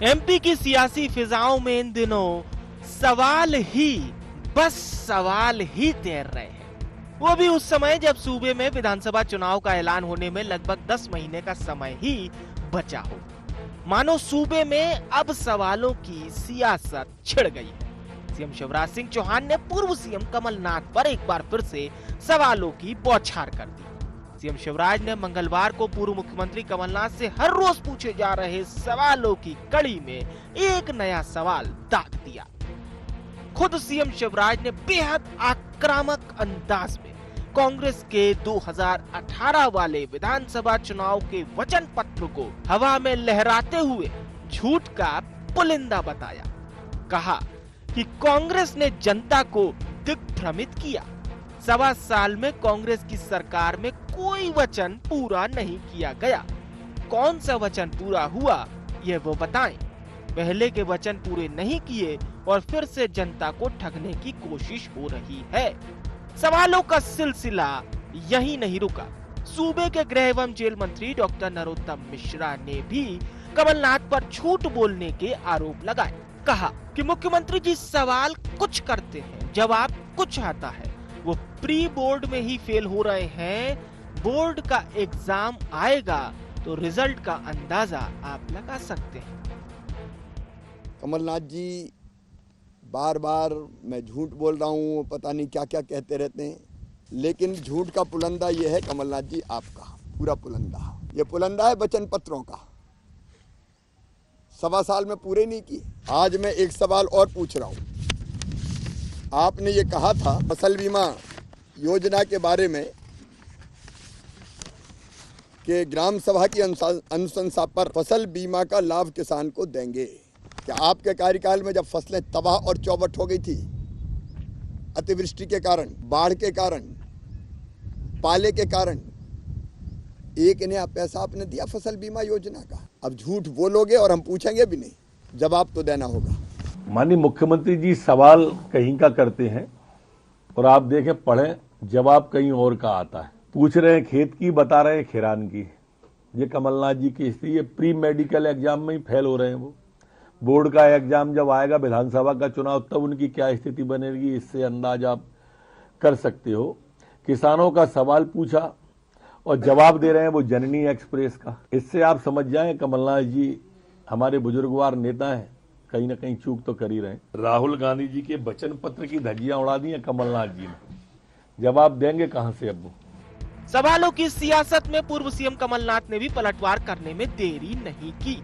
MP की सियासी फिजाओं में इन दिनों सवाल ही, बस सवाल ही तैर रहे हैं। वो भी उस समय जब सूबे में विधानसभा चुनाव का ऐलान होने में लगभग 10 महीने का समय ही बचा हो। मानो सूबे में अब सवालों की सियासत छिड़ गई है। सीएम शिवराज सिंह चौहान ने पूर्व सीएम कमलनाथ पर एक बार फिर से सवालों की बौछार कर दी। सीएम शिवराज ने मंगलवार को पूर्व मुख्यमंत्री कमलनाथ से हर रोज पूछे जा रहे सवालों की कड़ी में एक नया सवाल दाग दिया। खुद सीएम शिवराज ने बेहद आक्रामक अंदाज में कांग्रेस के 2018 वाले विधानसभा चुनाव के वचन पत्र को हवा में लहराते हुए झूठ का पुलिंदा बताया। कहा कि कांग्रेस ने जनता को दिग्भ्रमित किया। 1.25 साल में कांग्रेस की सरकार में कोई वचन पूरा नहीं किया गया। कौन सा वचन पूरा हुआ ये वो बताएं। पहले के वचन पूरे नहीं किए और फिर से जनता को ठगने की कोशिश हो रही है। सवालों का सिलसिला यही नहीं रुका। सूबे के गृह एवं जेल मंत्री डॉक्टर नरोत्तम मिश्रा ने भी कमलनाथ पर झूठ बोलने के आरोप लगाए। कहा कि मुख्यमंत्री जी सवाल कुछ करते हैं, जवाब कुछ आता है। वो प्री बोर्ड में ही फेल हो रहे हैं। बोर्ड का एग्जाम आएगा तो रिजल्ट का अंदाजा आप लगा सकते हैं। कमलनाथ जी बार बार मैं झूठ बोल रहा हूँ, पता नहीं क्या क्या कहते रहते हैं, लेकिन झूठ का पुलंदा ये है कमलनाथ जी, आपका पूरा पुलंदा। ये पुलंदा है वचन पत्रों का। 1.25 साल में पूरे नहीं किए। आज मैं एक सवाल और पूछ रहा हूँ। आपने ये कहा था फसल बीमा योजना के बारे में कि ग्राम सभा की अनुशंसा पर फसल बीमा का लाभ किसान को देंगे। क्या आपके कार्यकाल में जब फसलें तबाह और चौपट हो गई थी, अतिवृष्टि के कारण, बाढ़ के कारण, पाले के कारण, एक नया पैसा आपने दिया फसल बीमा योजना का? अब झूठ बोलोगे और हम पूछेंगे भी नहीं, जवाब तो देना होगा। माननीय मुख्यमंत्री जी सवाल कहीं का करते हैं और आप देखें पढ़ें, जवाब कहीं और का आता है। पूछ रहे हैं खेत की, बता रहे हैं खिरान की। ये कमलनाथ जी की स्थिति, ये प्री मेडिकल एग्जाम में ही फेल हो रहे हैं। वो बोर्ड का एग्जाम जब आएगा, विधानसभा का चुनाव, तब उनकी क्या स्थिति बनेगी, इससे अंदाज आप कर सकते हो। किसानों का सवाल पूछा और जवाब दे रहे हैं वो जननी एक्सप्रेस का। इससे आप समझ जाएं कमलनाथ जी हमारे बुजुर्गवार नेता हैं, कहीं ना कहीं चूक तो कर ही रहे हैं। राहुल गांधी जी के वचन पत्र की धज्जियां उड़ा दी हैं कमलनाथ जी ने, जवाब देंगे कहां से अब वो। सवालों की सियासत में पूर्व सीएम कमलनाथ ने भी पलटवार करने में देरी नहीं की।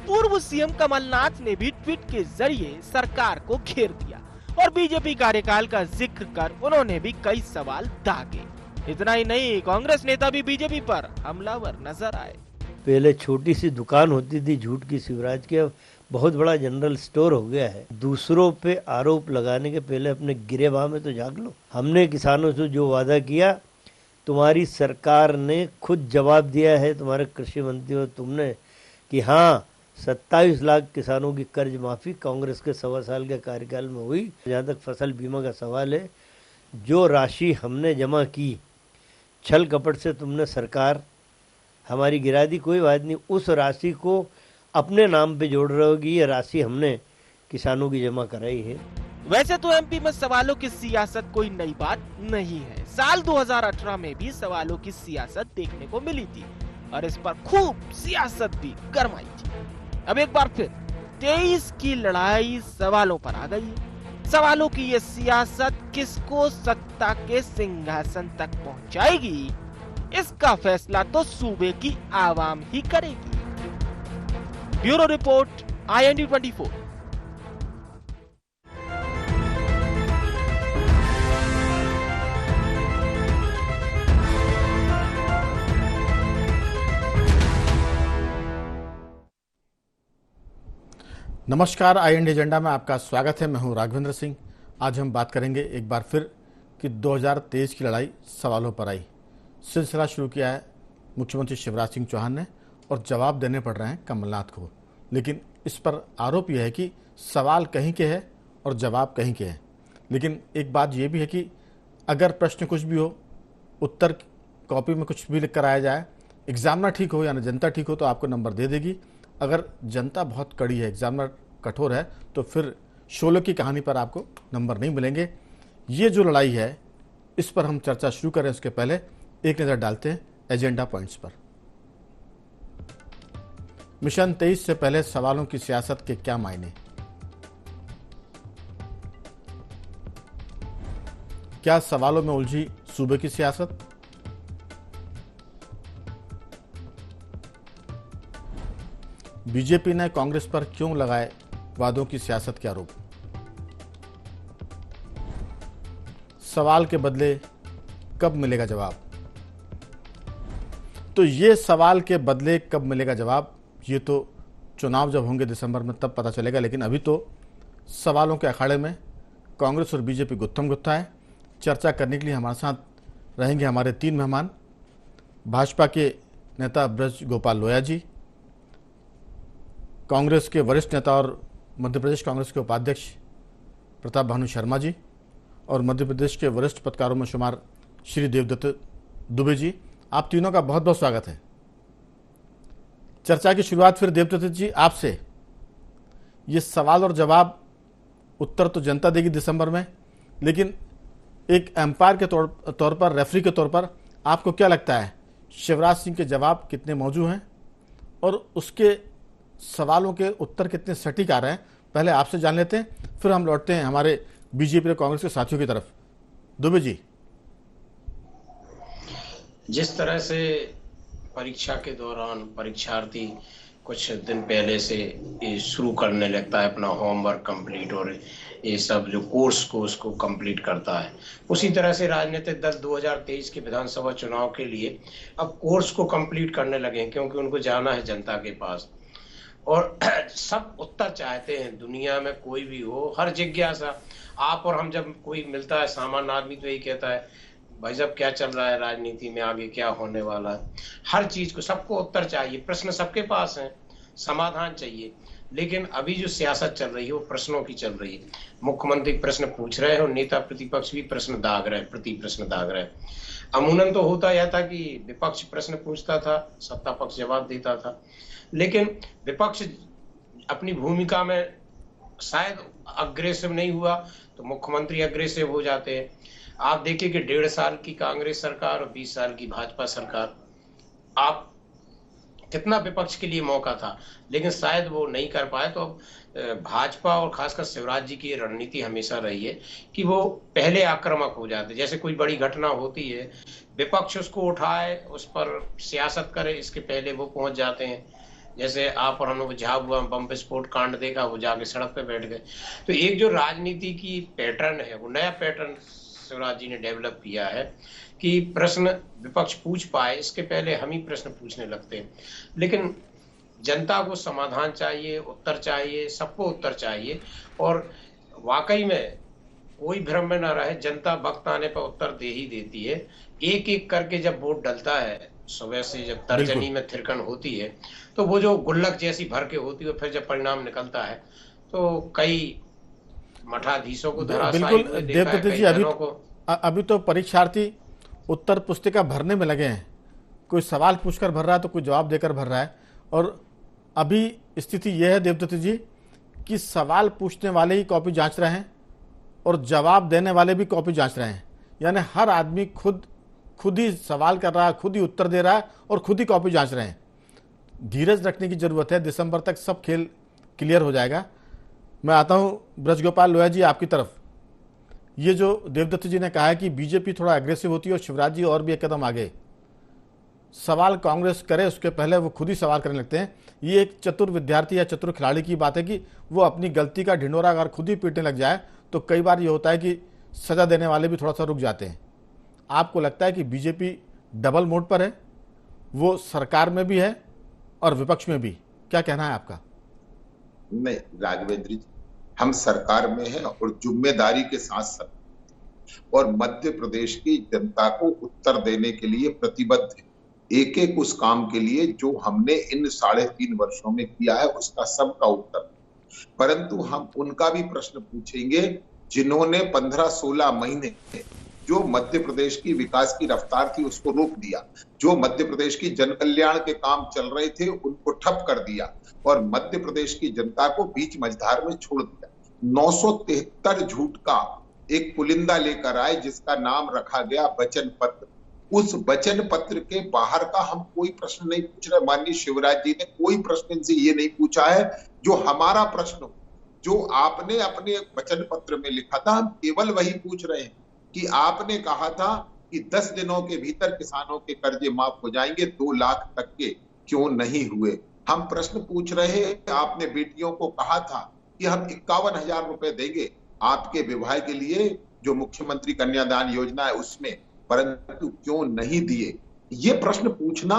पूर्व सीएम कमलनाथ ने भी ट्वीट के जरिए सरकार को घेर दिया और बीजेपी कार्यकाल का जिक्र कर उन्होंने भी कई सवाल दागे। इतना ही नहीं, कांग्रेस नेता भी बीजेपी पर हमलावर नजर आए। पहले छोटी सी दुकान होती थी झूठ की शिवराज की, अब बहुत बड़ा जनरल स्टोर हो गया है। दूसरों पे आरोप लगाने के पहले अपने गिरेबान में तो झांक लो। हमने किसानों से जो वादा किया, तुम्हारी सरकार ने खुद जवाब दिया है, तुम्हारे कृषि मंत्री हो तुमने, कि हाँ 27 लाख किसानों की कर्ज माफी कांग्रेस के 1.25 साल के कार्यकाल में हुई। जहाँ तक फसल बीमा का सवाल है, जो राशि हमने जमा की, छल कपट से तुमने सरकार हमारी गिरा दी, कोई बात नहीं, उस राशि को अपने नाम पे जोड़ रहे होगी। ये राशि हमने किसानों की जमा कराई है। वैसे तो एमपी में सवालों की सियासत कोई नई बात नहीं है। साल 2018 में भी सवालों की सियासत देखने को मिली थी और इस पर खूब सियासत भी गरमाई थी। अब एक बार फिर 23 की लड़ाई सवालों पर आ गई है। सवालों की ये सियासत किसको सत्ता के सिंहासन तक पहुंचाएगी, इसका फैसला तो सूबे की आवाम ही करेगी। Bureau report, IND 24। नमस्कार, IND एजेंडा में आपका स्वागत है। मैं हूं राघवेंद्र सिंह। आज हम बात करेंगे एक बार फिर कि 2023 की लड़ाई सवालों पर आई। सिलसिला शुरू किया है मुख्यमंत्री शिवराज सिंह चौहान ने और जवाब देने पड़ रहे हैं कमलनाथ को। लेकिन इस पर आरोप यह है कि सवाल कहीं के हैं और जवाब कहीं के हैं। लेकिन एक बात यह भी है कि अगर प्रश्न कुछ भी हो, उत्तर कॉपी में कुछ भी लिख कर आया जाए, एग्जाम ना ठीक हो या ना जनता ठीक हो तो आपको नंबर दे देगी। अगर जनता बहुत कड़ी है, एग्जामिनर कठोर है, तो फिर शोले की कहानी पर आपको नंबर नहीं मिलेंगे। ये जो लड़ाई है, इस पर हम चर्चा शुरू करें उसके पहले एक नज़र डालते हैं एजेंडा पॉइंट्स पर। मिशन 23 से पहले सवालों की सियासत के क्या मायने? क्या सवालों में उलझी सूबे की सियासत? बीजेपी ने कांग्रेस पर क्यों लगाए वादों की सियासत के आरोप? सवाल के बदले कब मिलेगा जवाब? तो ये सवाल के बदले कब मिलेगा जवाब, ये तो चुनाव जब होंगे दिसंबर में तब पता चलेगा। लेकिन अभी तो सवालों के अखाड़े में कांग्रेस और बीजेपी गुत्थम गुत्था है। चर्चा करने के लिए हमारे साथ रहेंगे हमारे 3 मेहमान। भाजपा के नेता ब्रज गोपाल लोया जी, कांग्रेस के वरिष्ठ नेता और मध्य प्रदेश कांग्रेस के उपाध्यक्ष प्रताप भानु शर्मा जी, और मध्य प्रदेश के वरिष्ठ पत्रकारों में शुमार श्री देवदत्त दुबे जी। आप तीनों का बहुत बहुत स्वागत है। चर्चा की शुरुआत फिर देवदत्त जी आपसे। ये सवाल और जवाब, उत्तर तो जनता देगी दिसंबर में, लेकिन एक एम्पायर के तौर पर, रेफरी के तौर पर आपको क्या लगता है शिवराज सिंह के जवाब कितने मौजूद हैं और उसके सवालों के उत्तर कितने सटीक आ रहे हैं? पहले आपसे जान लेते हैं, फिर हम लौटते हैं हमारे बीजेपी और कांग्रेस के साथियों की तरफ। दुबे जी। जिस तरह से परीक्षा के दौरान परीक्षार्थी कुछ दिन पहले से शुरू करने लगता है अपना होमवर्क कंप्लीट और ये सब जो कोर्स को उसको कंप्लीट करता है, उसी तरह से राजनीतिक दल 2023 के विधानसभा चुनाव के लिए अब कोर्स को कंप्लीट करने लगे, क्योंकि उनको जाना है जनता के पास और सब उत्तर चाहते हैं। दुनिया में कोई भी हो, हर जिज्ञासा, आप और हम जब कोई मिलता है सामान्य आदमी तो यही कहता है भाई साहब क्या चल रहा है राजनीति में, आगे क्या होने वाला है। हर चीज को सबको उत्तर चाहिए, प्रश्न सबके पास हैं, समाधान चाहिए। लेकिन अभी जो सियासत चल रही है वो प्रश्नों की चल रही है। मुख्यमंत्री प्रश्न पूछ रहे हैं और नेता प्रतिपक्ष भी प्रश्न दाग रहे हैं, प्रति प्रश्न दाग रहे हैं। अमूमन तो होता यह था कि विपक्ष प्रश्न पूछता था, सत्ता पक्ष जवाब देता था, लेकिन विपक्ष अपनी भूमिका में शायद अग्रेसिव नहीं हुआ तो मुख्यमंत्री अग्रेसिव हो जाते हैं। आप देखिए कि 1.5 साल की कांग्रेस सरकार और 20 साल की भाजपा सरकार, आप कितना विपक्ष के लिए मौका था, लेकिन शायद वो नहीं कर पाए। तो अब भाजपा और खासकर शिवराज जी की रणनीति हमेशा रही है कि वो पहले आक्रामक हो जाते, जैसे कोई बड़ी घटना होती है विपक्ष उसको उठाए, उस पर सियासत करे, इसके पहले वो पहुंच जाते हैं। जैसे आप और हम झाबुआ बम विस्फोट कांड देखा, वो जाके सड़क पे बैठ गए। तो एक जो राजनीति की पैटर्न है, वो नया पैटर्न शिवराज जी ने डेवलप किया है कि प्रश्न विपक्ष पूछ पाए, इसके पहले हम ही प्रश्न पूछने लगते हैं। लेकिन जनता को समाधान चाहिए, उत्तर चाहिए, सबको उत्तर चाहिए, और वाकई में कोई भ्रम में ना रहे, जनता वक्त आने पर उत्तर दे ही देती है। एक एक करके जब वोट डलता है, सुबह से जब तर्जनी में थिरकन होती है, तो वो जो गुल्लक जैसी भर के होती है, फिर जब परिणाम निकलता है तो कई मठाधीशों को धराशायी हुए देखा है, कई जनों को। अभी तो परीक्षार्थी उत्तर पुस्तिका भरने में लगे हैं, कोई सवाल पूछकर भर रहा है तो कोई जवाब देकर भर रहा है। और अभी स्थिति यह है देवदत्त जी कि सवाल पूछने वाले ही कॉपी जांच रहे हैं और जवाब देने वाले भी कॉपी जांच रहे हैं, यानी हर आदमी खुद ही सवाल कर रहा है, खुद ही उत्तर दे रहा है और खुद ही कॉपी जांच रहे हैं। धीरज रखने की जरूरत है, दिसंबर तक सब खेल क्लियर हो जाएगा। मैं आता हूं ब्रजगोपाल लोया जी आपकी तरफ। ये जो देवदत्त जी ने कहा है कि बीजेपी थोड़ा एग्रेसिव होती है और शिवराज जी और भी एक कदम आगे, सवाल कांग्रेस करे उसके पहले वो खुद ही सवाल करने लगते हैं। ये एक चतुर विद्यार्थी या चतुर खिलाड़ी की बात है कि वो अपनी गलती का ढिंढोरा अगर खुद ही पीटने लग जाए तो कई बार ये होता है कि सजा देने वाले भी थोड़ा सा रुक जाते हैं। आपको लगता है कि बीजेपी डबल मोड पर है, वो सरकार में भी है और विपक्ष में भी? क्या कहना है आपका? नहीं राघवेंद्र जी, हम सरकार में हैं और जिम्मेदारी के साथ साथ और मध्य प्रदेश की जनता को उत्तर देने के लिए प्रतिबद्ध है। एक एक उस काम के लिए जो हमने इन 3.5 वर्षों में किया है उसका सबका उत्तर, परंतु हम उनका भी प्रश्न पूछेंगे जिन्होंने 15-16 महीने जो मध्य प्रदेश की विकास की रफ्तार थी उसको रोक दिया, जो मध्य प्रदेश की जन कल्याण के काम चल रहे थे उनको ठप कर दिया और मध्य प्रदेश की जनता को बीच मझधार में छोड़ दिया। 973 झूठ का एक पुलिंदा लेकर आए जिसका नाम रखा गया वचन पत्र। उस वचन पत्र के बाहर का हम कोई प्रश्न नहीं पूछ रहे। माननीय शिवराज जी ने कोई प्रश्न इनसे ये नहीं पूछा है जो हमारा प्रश्न हो, जो आपने अपने वचन पत्र में लिखा था। हम केवल वही पूछ रहे हैं कि आपने कहा था कि 10 दिनों के भीतर किसानों के कर्जे माफ हो जाएंगे, 2 लाख तक के क्यों नहीं हुए। हम प्रश्न पूछ रहे हैं, आपने बेटियों को कहा था कि हम 51,000 रुपए देंगे आपके विवाह के लिए, जो मुख्यमंत्री कन्यादान योजना है उसमें, परंतु क्यों नहीं दिए। ये प्रश्न पूछना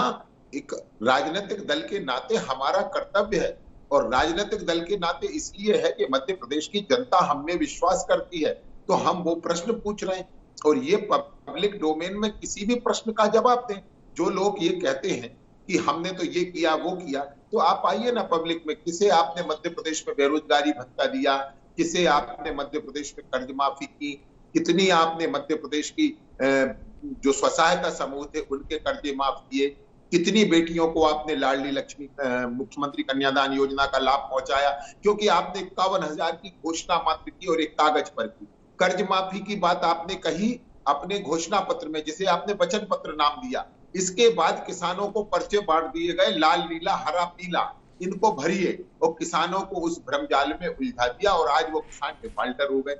एक राजनीतिक दल के नाते हमारा कर्तव्य है और राजनीतिक दल के नाते इसलिए है कि मध्य प्रदेश की जनता हम में विश्वास करती है, तो हम वो प्रश्न पूछ रहे हैं और ये पब्लिक डोमेन में किसी भी प्रश्न का जवाब दें। जो लोग ये कहते हैं कि हमने तो ये किया वो किया, तो आप आइए ना पब्लिक में, किसे आपने मध्य प्रदेश में बेरोजगारी भत्ता दिया, किसे आपने मध्य प्रदेश में कर्ज माफी की, कितनी आपने मध्य प्रदेश की जो स्वसहायता समूह थे उनके कर्जे माफ किए, कितनी बेटियों को आपने लाडली लक्ष्मी मुख्यमंत्री कन्यादान योजना का लाभ पहुंचाया, क्योंकि आपने 51,000 की घोषणा मात्र की और एक कागज पर की। कर्ज माफी की बात आपने कही अपने घोषणा पत्र में, जिसे आपने वचन पत्र नाम दिया। इसके बाद किसानों को पर्चे बांट दिए गए, लाल नीला हरा पीला, इनको भरिए, और किसानों को उस भ्रमजाल में उलझा दिया और आज वो किसान डिफाल्टर हो गए।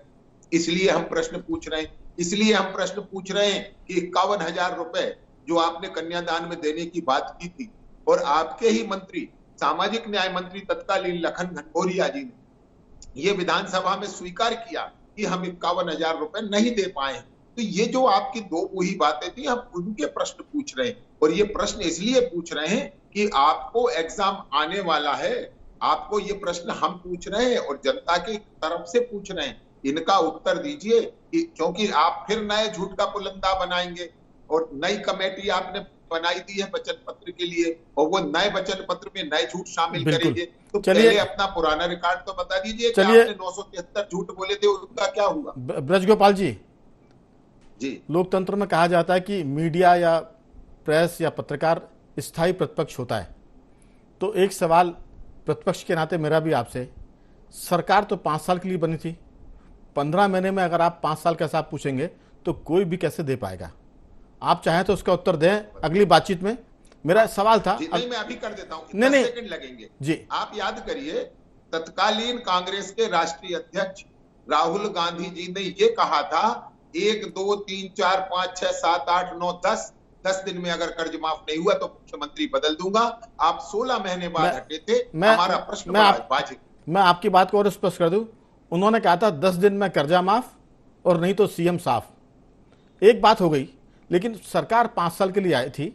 इसलिए हम प्रश्न पूछ रहे हैं कि 51,000 रुपए जो आपने कन्यादान में देने की बात की थी और आपके ही मंत्री, सामाजिक न्याय मंत्री तत्कालीन लखन घनघोरिया जी ने ये विधानसभा में स्वीकार किया कि हम 51,000 रुपए नहीं दे पाए। तो ये जो आपकी दो वही बातें थी, हम उनके प्रश्न पूछ रहे हैं और ये प्रश्न इसलिए पूछ रहे हैं कि आपको एग्जाम आने वाला है, आपको ये प्रश्न हम पूछ रहे हैं और जनता की तरफ से पूछ रहे हैं। इनका उत्तर दीजिए कि क्योंकि आप फिर नए झूठ का पुलंदा बनाएंगे और नई कमेटी आपने बनाई दी है वचन पत्र के लिए और वो नए वचन पत्र में नए झूठ शामिल करेंगे। तो पहले अपना पुराना रिकॉर्ड तो बता दीजिए कि आपने 973 झूठ बोले थे, उनका क्या हुआ। ब्रजगोपाल जी, लोकतंत्र में कहा जाता है कि मीडिया या प्रेस या पत्रकार स्थायी प्रतिपक्ष होता है, तो एक सवाल प्रतिपक्ष के नाते मेरा भी आपसे, सरकार तो 5 साल के लिए बनी थी, 15 महीने में अगर आप 5 साल का हिसाब पूछेंगे तो कोई भी कैसे दे पाएगा। आप चाहें तो उसका उत्तर दें अगली बातचीत में। मेरा सवाल था नहीं, मैं अभी कर देता हूं, 10 सेकंड लगेंगे जी। आप याद करिए, तत्कालीन कांग्रेस के राष्ट्रीय अध्यक्ष राहुल गांधी जी ने ये कहा था 1 2 3 4 5 6 7 8 9 10 दिन में अगर कर्ज माफ नहीं हुआ तो मुख्यमंत्री बदल दूंगा। आप 16 महीने बाद हटे थे। हमारा प्रश्न मैं आपकी बात को और स्पष्ट कर दूं, उन्होंने कहा था 10 दिन में कर्जा माफ और नहीं तो सीएम साफ। एक बात हो गई, लेकिन सरकार 5 साल के लिए आई थी।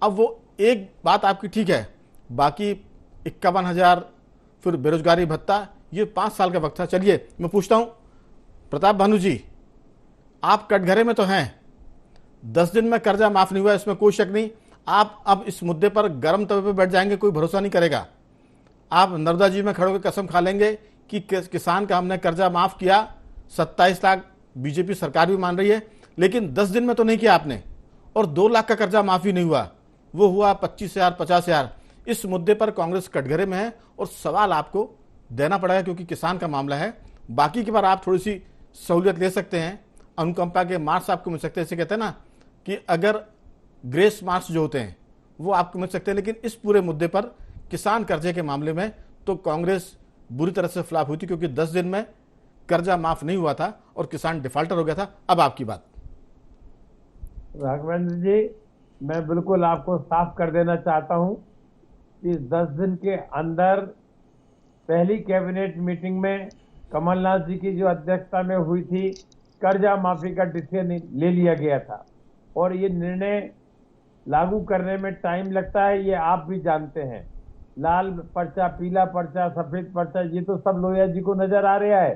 अब वो एक बात आपकी ठीक है, बाकी 51,000 फिर बेरोजगारी भत्ता, ये 5 साल का वक्त था। चलिए मैं पूछता हूं, प्रताप भानु जी, आप कटघरे में तो हैं, 10 दिन में कर्जा माफ नहीं हुआ इसमें कोई शक नहीं। आप अब इस मुद्दे पर गर्म तवे पे बैठ जाएंगे, कोई भरोसा नहीं करेगा। आप नर्मदा जी में खड़े होकर कसम खा लेंगे कि किसान का हमने कर्जा माफ किया, 27 लाख बीजेपी सरकार भी मान रही है, लेकिन 10 दिन में तो नहीं किया आपने। और 2 लाख का कर्जा माफी नहीं हुआ, वो हुआ 25,000 50,000। इस मुद्दे पर कांग्रेस कटघरे में है और सवाल आपको देना पड़ेगा क्योंकि किसान का मामला है। बाकी के बार आप थोड़ी सी सहूलियत ले सकते हैं, अनुकंपा के मार्क्स आपको मिल सकते हैं। इसे कहते हैं ना कि अगर ग्रेस मार्क्स जो होते हैं वो आपको मिल सकते हैं, लेकिन इस पूरे मुद्दे पर किसान कर्जे के मामले में तो कांग्रेस बुरी तरह से फ्लॉप हुई थी क्योंकि 10 दिन में कर्जा माफ नहीं हुआ था और किसान डिफॉल्टर हो गया था। अब आपकी बात। राघवेंद्र जी, मैं बिल्कुल आपको साफ कर देना चाहता हूं कि 10 दिन के अंदर पहली कैबिनेट मीटिंग में कमलनाथ जी की जो अध्यक्षता में हुई थी, कर्जा माफी का डिसीजन ले लिया गया था और ये निर्णय लागू करने में टाइम लगता है, ये आप भी जानते हैं। लाल पर्चा, पीला पर्चा, सफेद पर्चा, ये तो सब लोहिया जी को नजर आ रहा है,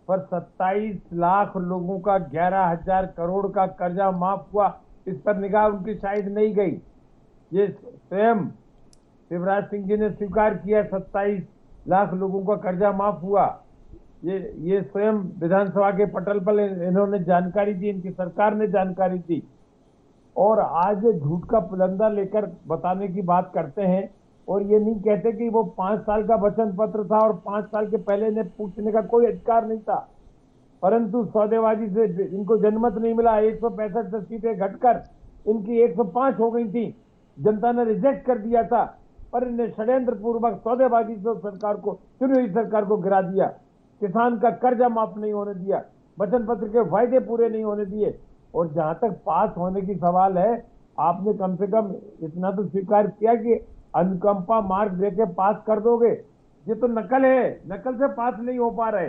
पर 27 लाख लोगों का 11,000 करोड़ का कर्जा माफ हुआ, इस पर निगाह उनकी शायद नहीं गई। ये स्वयं शिवराज सिंह जी ने स्वीकार किया 27 लाख लोगों का कर्जा माफ हुआ, ये स्वयं विधानसभा के पटल पर इन्होंने जानकारी दी, इनकी सरकार ने जानकारी दी, और आज झूठ का पुलंदा लेकर बताने की बात करते हैं। और ये नहीं कहते कि वो 5 साल का वचन पत्र था और 5 साल के पहले ने पूछने का कोई अधिकार नहीं था, परंतु सौदेबाजी से इनको जनमत नहीं मिला। 165 सीटें घटकर इनकी 105 हो गई थी, जनता ने रिजेक्ट कर दिया था, पर इन्हें षड्यंत्र पूर्वक सौदेबाजी से सरकार को, चुनी हुई सरकार को गिरा दिया। किसान का कर्जा माफ नहीं होने दिया, वचन पत्र के वायदे पूरे नहीं होने दिए। और जहां तक पास होने की सवाल है, आपने कम से कम इतना तो स्वीकार किया कि अनुकंपा मार्क देके पास कर दोगे। ये तो नकल है, नकल से पास नहीं हो पा रहे।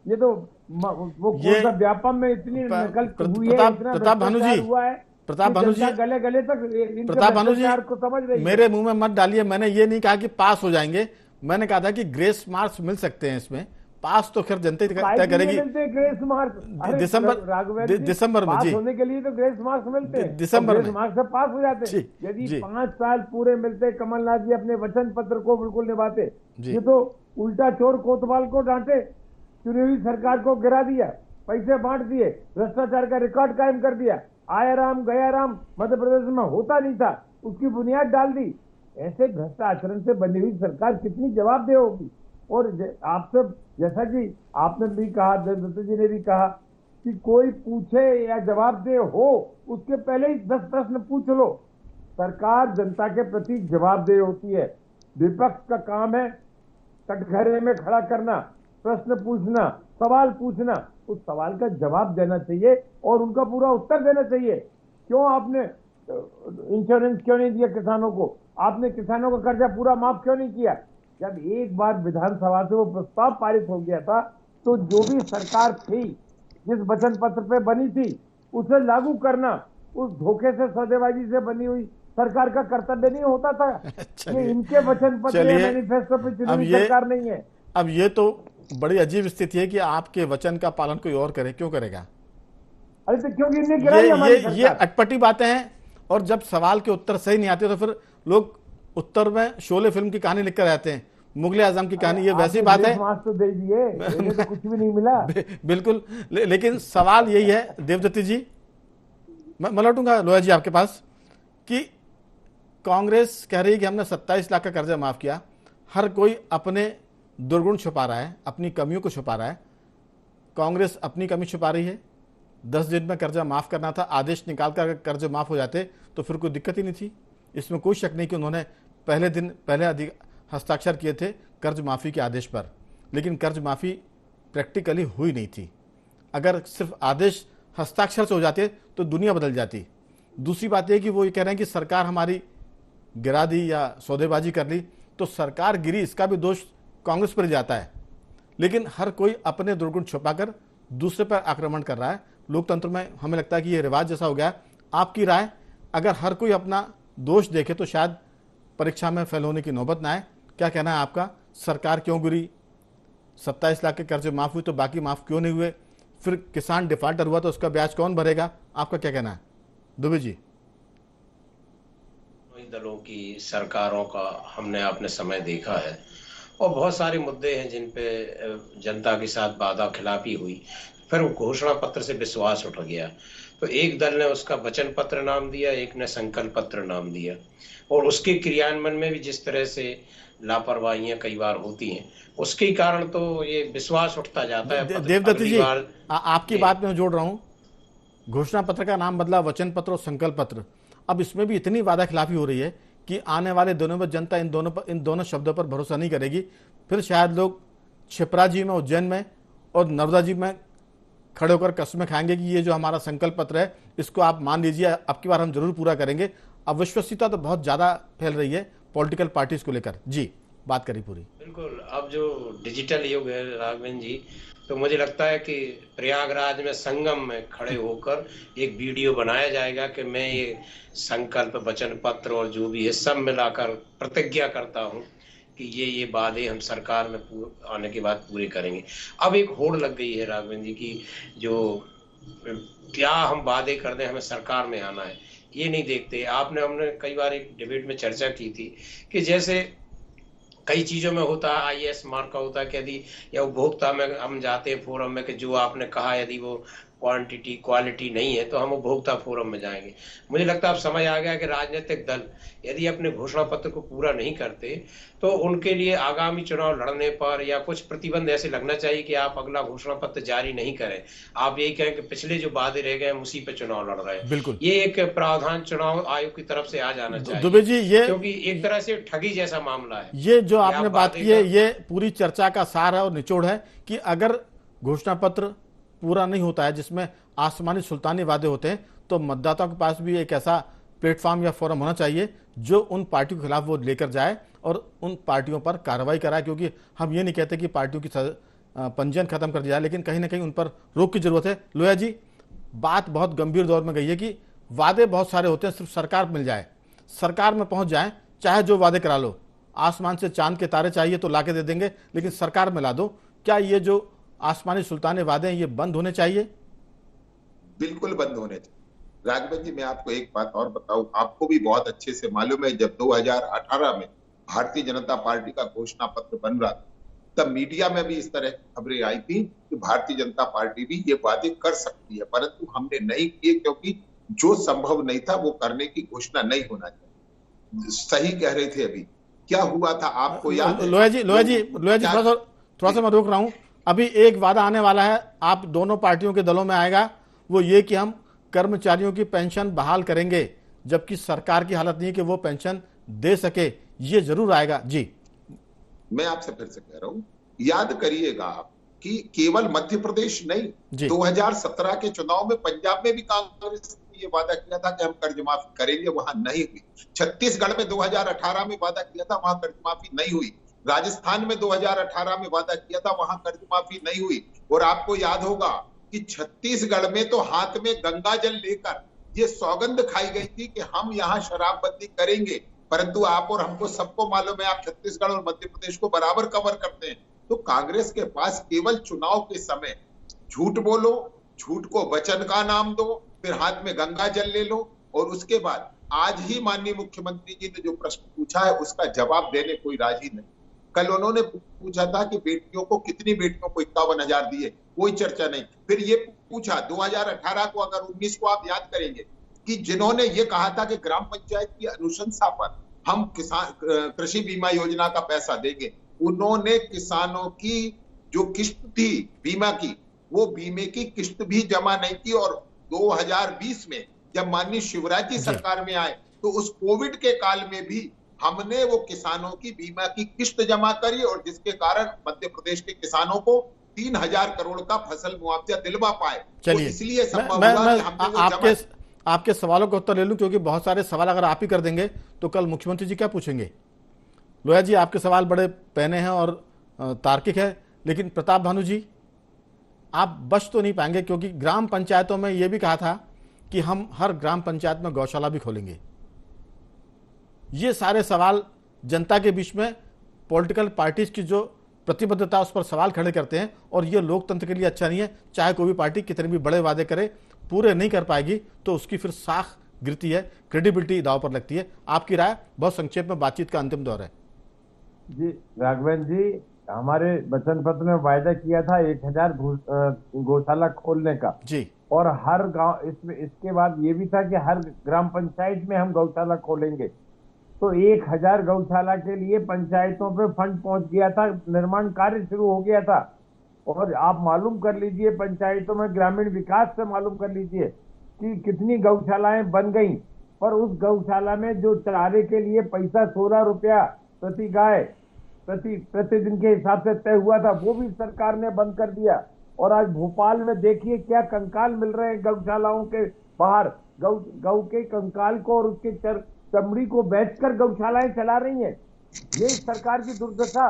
ये तो वो कौन सा व्यापम में इतनी नकल हुई है, इतना प्रताप भानु जी, हुआ है, प्रताप भानु जी, गले गले तक प्रताप भानु जी को समझ रही है। मेरे मुंह में मत डालिए। मैंने ये नहीं कहा कि पास हो जाएंगे, मैंने कहा था कि ग्रेस मार्क्स मिल सकते हैं इसमें। पास तो खैर जनता तय करेगी। ग्रेस मार्क्स दिसंबर में जी होने के लिए तो ग्रेस मार्क्स मिलते हैं, दिसंबर में मार्क्स से पास हो जाते हैं। यदि 5 साल पूरे मिलते, कमलनाथ जी अपने वचन पत्र को बिल्कुल निभाते। ये तो उल्टा चोर कोतवाल को डांटे, चुनी हुई सरकार को गिरा दिया, पैसे बांट दिए, भ्रष्टाचार का रिकॉर्ड कायम कर दिया। आया राम गया राम मध्य प्रदेश में होता नहीं था, उसकी बुनियाद डाल दी। ऐसे भ्रष्ट आचरण से बनी हुई सरकार कितनी जवाबदेह होगी। और आपसे, जैसा कि आपने भी कहा, देवदत्त जी ने भी कहा कि कोई पूछे या जवाबदेह हो, उसके पहले ही 10 प्रश्न पूछ लो। सरकार जनता के प्रति जवाबदेह होती है। विपक्ष का काम है कटघरे में खड़ा करना, प्रश्न पूछना, सवाल पूछना, उस सवाल का जवाब देना चाहिए और उनका पूरा उत्तर देना चाहिए। क्यों आपने इंश्योरेंस क्यों नहीं दिया किसानों को? आपने किसानों का कर्जा पूरा माफ क्यों नहीं किया? जब एक बार विधानसभा से वो प्रस्ताव पारित हो गया था, तो जो भी सरकार थी, जिस वचन पत्र पे बनी थी, उसे लागू करना उस धोखे से, सौदेबाजी से बनी हुई सरकार का कर्तव्य नहीं होता था। ये इनके वचन पत्र, मैनिफेस्टो पे चुनी हुई सरकार नहीं है। अब ये तो बड़ी अजीब स्थिति है कि आपके वचन का पालन कोई और करे, क्यों करेगा? अरे तो क्योंकि इन्हें गिराई हमारी सरकार। ये अटपटी बातें हैं। और जब सवाल के उत्तर सही नहीं आते तो फिर लोग उत्तर में शोले फिल्म की कहानी लिखकर रहते हैं, मुगले आजम की कहानी। ये वैसी बात है, तो दे दिए, तो कुछ भी नहीं मिला। बिल्कुल। लेकिन सवाल यही है देवदत्त जी, मैं लौटूंगा लोया जी आपके पास, कि कांग्रेस कह रही है कि हमने 27 लाख का कर्जा माफ किया। हर कोई अपने दुर्गुण छुपा रहा है, अपनी कमियों को छुपा रहा है। कांग्रेस अपनी कमी छुपा रही है। 10 दिन में कर्जा माफ करना था, आदेश निकालकर कर्ज माफ हो जाते तो फिर कोई दिक्कत ही नहीं थी। इसमें कोई शक नहीं कि उन्होंने पहले हस्ताक्षर किए थे कर्ज माफी के आदेश पर, लेकिन कर्ज माफी प्रैक्टिकली हुई नहीं थी। अगर सिर्फ आदेश हस्ताक्षर से हो जाते तो दुनिया बदल जाती। दूसरी बात यह कि वो ये कह रहे हैं कि सरकार हमारी गिरा दी या सौदेबाजी कर ली, तो सरकार गिरी इसका भी दोष कांग्रेस पर जाता है। लेकिन हर कोई अपने दुर्गुण छुपाकर दूसरे पर आक्रमण कर रहा है। लोकतंत्र में हमें लगता है कि यह रिवाज जैसा हो गया। आपकी राय, अगर हर कोई अपना दोष देखे तो शायद परीक्षा में फेल होने की नौबत ना आए। क्या कहना है आपका? सरकार क्यों गिरी? 27 लाख के कर्जे माफ हुए तो बाकी माफ क्यों नहीं हुए? फिर किसान डिफॉल्टर हुआ तो उसका ब्याज कौन भरेगा? आपका क्या कहना है दुबे जी? दलों की सरकारों का हमने अपने समय देखा है और बहुत सारे मुद्दे हैं जिन पे जनता के साथ वादा खिलाफी हुई, फिर वो घोषणा पत्र से विश्वास उठ गया। तो एक दल ने उसका वचन पत्र नाम दिया, एक ने संकल्प पत्र नाम दिया, और उसके क्रियान्वयन में भी जिस तरह से लापरवाहियां कई बार होती हैं, उसके कारण तो ये विश्वास उठता जाता है। देवदत्त जी, आपकी बात में जोड़ रहा हूं। घोषणा पत्र का नाम बदला, वचन पत्र और संकल्प पत्र। अब इसमें भी इतनी वादा खिलाफी हो रही है कि आने वाले दिनों में जनता इन दोनों शब्दों पर भरोसा नहीं करेगी। फिर शायद लोग छिपरा जी में, उज्जैन में और नर्मदा जी में खड़े होकर कस्में खाएंगे कि ये जो हमारा संकल्प पत्र है इसको आप मान लीजिए, अब की बार हम जरूर पूरा करेंगे। अविश्वसनीयता तो बहुत ज्यादा फैल रही है पॉलिटिकल पार्टीज को लेकर। जी, बात करी पूरी। बिल्कुल। अब जो डिजिटल युग है राघवेंद्र जी, तो मुझे लगता है कि प्रयागराज में संगम में खड़े होकर एक वीडियो बनाया जाएगा कि मैं ये संकल्प, वचन पत्र और जो भी है सब मिलाकर प्रतिज्ञा करता हूं कि ये वादे हम सरकार में आने के बाद पूरे करेंगे। अब एक होड़ लग गई है राघवेंद्र जी की, जो क्या हम वादे कर दें, हमें सरकार में आना है, ये नहीं देखते। हमने कई बार एक डिबेट में चर्चा की थी कि जैसे कई चीजों में होता है आईएएस मार्क का होता है कि यदि या उपभोक्ता में हम जाते हैं फोरम में कि जो आपने कहा यदि वो क्वांटिटी क्वालिटी नहीं है तो हम उपभोक्ता फोरम में जाएंगे। मुझे लगता है अब समय आ गया कि राजनीतिक दल यदि अपने घोषणा पत्र को पूरा नहीं करते तो उनके लिए आगामी चुनाव लड़ने पर या कुछ प्रतिबंध ऐसे लगना चाहिए कि आप अगला घोषणा पत्र जारी नहीं करें, आप यही कहें कि पिछले जो वादे रह गए हम उसी पे चुनाव लड़ रहे हैं। बिल्कुल, ये एक प्रावधान चुनाव आयोग की तरफ से आ जाना चाहिए दुबे जी, ये क्योंकि एक तरह से ठगी जैसा मामला है। ये जो कि आपने आप बात वादे की है का- ये पूरी चर्चा का सार है और निचोड़ है कि अगर घोषणा पत्र पूरा नहीं होता है जिसमें आसमानी सुल्तानी वादे होते हैं तो मतदाताओं के पास भी एक ऐसा प्लेटफॉर्म या फोरम होना चाहिए जो उन पार्टियों के खिलाफ वो लेकर जाए और उन पार्टियों पर कार्रवाई कराए, क्योंकि हम ये नहीं कहते कि पार्टियों की पंजीयन खत्म कर दिया जाए, लेकिन कहीं ना कहीं उन पर रोक की जरूरत है। लोया जी, बात बहुत गंभीर दौर में गई है कि वादे बहुत सारे होते हैं, सिर्फ सरकार मिल जाए, सरकार में पहुंच जाए, चाहे जो वादे करा लो, आसमान से चांद के तारे चाहिए तो लाके दे देंगे, लेकिन सरकार में ला दो। क्या ये जो आसमानी सुल्तानी वादे हैं ये बंद होने चाहिए? बिल्कुल बंद होने चाहिए। राघवन जी, मैं आपको एक बात और बताऊं, आपको भी बहुत अच्छे से मालूम है जब 2018 में भारतीय जनता पार्टी का घोषणा पत्र बन रहा था तब मीडिया में भी इस तरह खबरें आई थी कि भारतीय जनता पार्टी भी ये वादे कर सकती है, परंतु हमने नहीं किए क्योंकि जो संभव नहीं था वो करने की घोषणा नहीं होना चाहिए। सही कह रहे थे। अभी क्या हुआ था आपको याद है? लोया जी थोड़ा सा मैं रोक रहा हूं। अभी एक वादा आने वाला है, आप दोनों पार्टियों के दलों में आएगा, वो ये कि हम कर्मचारियों की पेंशन बहाल करेंगे, जबकि सरकार की हालत नहीं है कि वो पेंशन दे सके। ये जरूर आएगा जी। मैं आपसे फिर से कह रहा हूं, याद करिएगा आप कि केवल मध्य प्रदेश नहीं, 2017 के चुनाव में पंजाब में भी कांग्रेस ने ये वादा किया था कि हम कर्ज माफी करेंगे, वहां नहीं हुई। छत्तीसगढ़ में 2018 में वादा किया था, वहां कर्ज माफी नहीं हुई। राजस्थान में 2018 में वादा किया था, वहां कर्ज माफी नहीं हुई। और आपको याद होगा कि छत्तीसगढ़ में तो हाथ में गंगा जल लेकर ये सौगंध खाई गई थी कि हम यहाँ शराबबंदी करेंगे, परंतु आप और हमको सबको मालूम है आप छत्तीसगढ़ और मध्य प्रदेश को बराबर कवर करते हैं। तो कांग्रेस के पास केवल चुनाव के समय झूठ बोलो, झूठ को वचन का नाम दो, फिर हाथ में गंगा जल ले लो, और उसके बाद आज ही माननीय मुख्यमंत्री जी ने जो प्रश्न पूछा है उसका जवाब देने कोई राजी नहीं। कल उन्होंने पूछा था कि बेटियों को कितनी बेटियों को 51,000 दिए, कोई चर्चा नहीं। फिर ये पूछा 2018 को, अगर 19 को आप याद करेंगे कि जिन्होंने ये कहा था कि ग्राम पंचायत की अनुशंसा पर हम किसान कृषि बीमा योजना का पैसा देंगे, उन्होंने किसानों की जो किस्त थी बीमा की, वो बीमे की किस्त भी जमा नहीं की। और 2020 में जब माननीय शिवराज जी सरकार में आए तो उस कोविड के काल में भी हमने वो किसानों की बीमा की किस्त जमा करी, और जिसके कारण मध्य प्रदेश के किसानों को 3,000 करोड़ का फसल मुआवजा दिलवा पाए। चलिए, इसलिए संभव मैं हुआ कि हमने वो जमा। आपके सवालों का उत्तर ले लूं, क्योंकि बहुत सारे सवाल अगर आप ही कर देंगे तो कल मुख्यमंत्री जी क्या पूछेंगे। लोया जी, आपके सवाल बड़े पहने हैं और तार्किक है, लेकिन प्रताप भानु जी आप बच तो नहीं पाएंगे, क्योंकि ग्राम पंचायतों में यह भी कहा था कि हम हर ग्राम पंचायत में गौशाला भी खोलेंगे। ये सारे सवाल जनता के बीच में पॉलिटिकल पार्टीज की जो प्रतिबद्धता उस पर सवाल खड़े करते हैं, और ये लोकतंत्र के लिए अच्छा नहीं है। चाहे कोई भी पार्टी कितने भी बड़े वादे करे, पूरे नहीं कर पाएगी तो उसकी फिर साख गिरती है, क्रेडिबिलिटी दांव पर लगती है। आपकी राय? बहुत संक्षेप में, बातचीत का अंतिम दौर है जी। राघवेंद्र जी, हमारे वचन पत्र में वायदा किया था 1,000 गौशाला खोलने का जी, और हर गांव, इसमें इसके बाद ये भी था कि हर ग्राम पंचायत में हम गौशाला खोलेंगे। तो 1,000 गौशाला के लिए पंचायतों पे फंड पहुंच गया था, निर्माण कार्य शुरू हो गया था। और आप मालूम कर लीजिए, पंचायतों में ग्रामीण विकास से मालूम कर लीजिए कि कितनी गौशालाएं बन गई, पर उस गौशाला में जो चारे के लिए पैसा 16 रुपया प्रति गाय प्रतिदिन के हिसाब से तय हुआ था, वो भी सरकार ने बंद कर दिया। और आज भोपाल में देखिए क्या कंकाल मिल रहे हैं गौशालाओं के बाहर, गौ के कंकाल को और उसके चमड़ी को बेचकर गौशालाएं चला रही हैं। ये सरकार की दुर्दशा।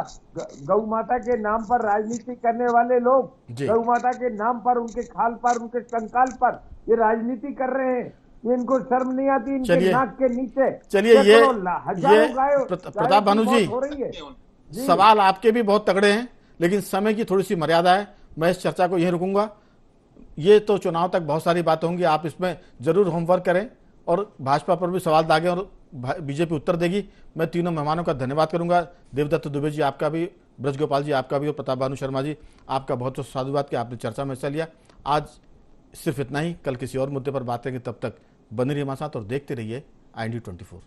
गौ माता के नाम पर राजनीति करने वाले लोग, गौ माता के नाम पर, उनके खाल पर, उनके कंकाल पर ये राजनीति कर रहे हैं। ये इनको शर्म नहीं आती, इनके नाक के नीचे। चलिए, ये प्रताप भानु जी, सवाल आपके भी बहुत तगड़े हैं, लेकिन समय की थोड़ी सी मर्यादा है। मैं इस चर्चा को यहीं रुकूंगा। ये तो चुनाव तक बहुत सारी बातें होंगी, आप इसमें जरूर होमवर्क करें और भाजपा पर भी सवाल दागें और बीजेपी उत्तर देगी। मैं तीनों मेहमानों का धन्यवाद करूंगा। देवदत्त दुबे जी आपका भी, ब्रजगोपाल जी आपका भी और प्रताप भानु शर्मा जी आपका बहुत बहुत साधुवाद कि आपने चर्चा में हिस्सा लिया। आज सिर्फ इतना ही, कल किसी और मुद्दे पर बात करेंगे। तब तक बने रहिए हमारे साथ और देखते रहिए IND24।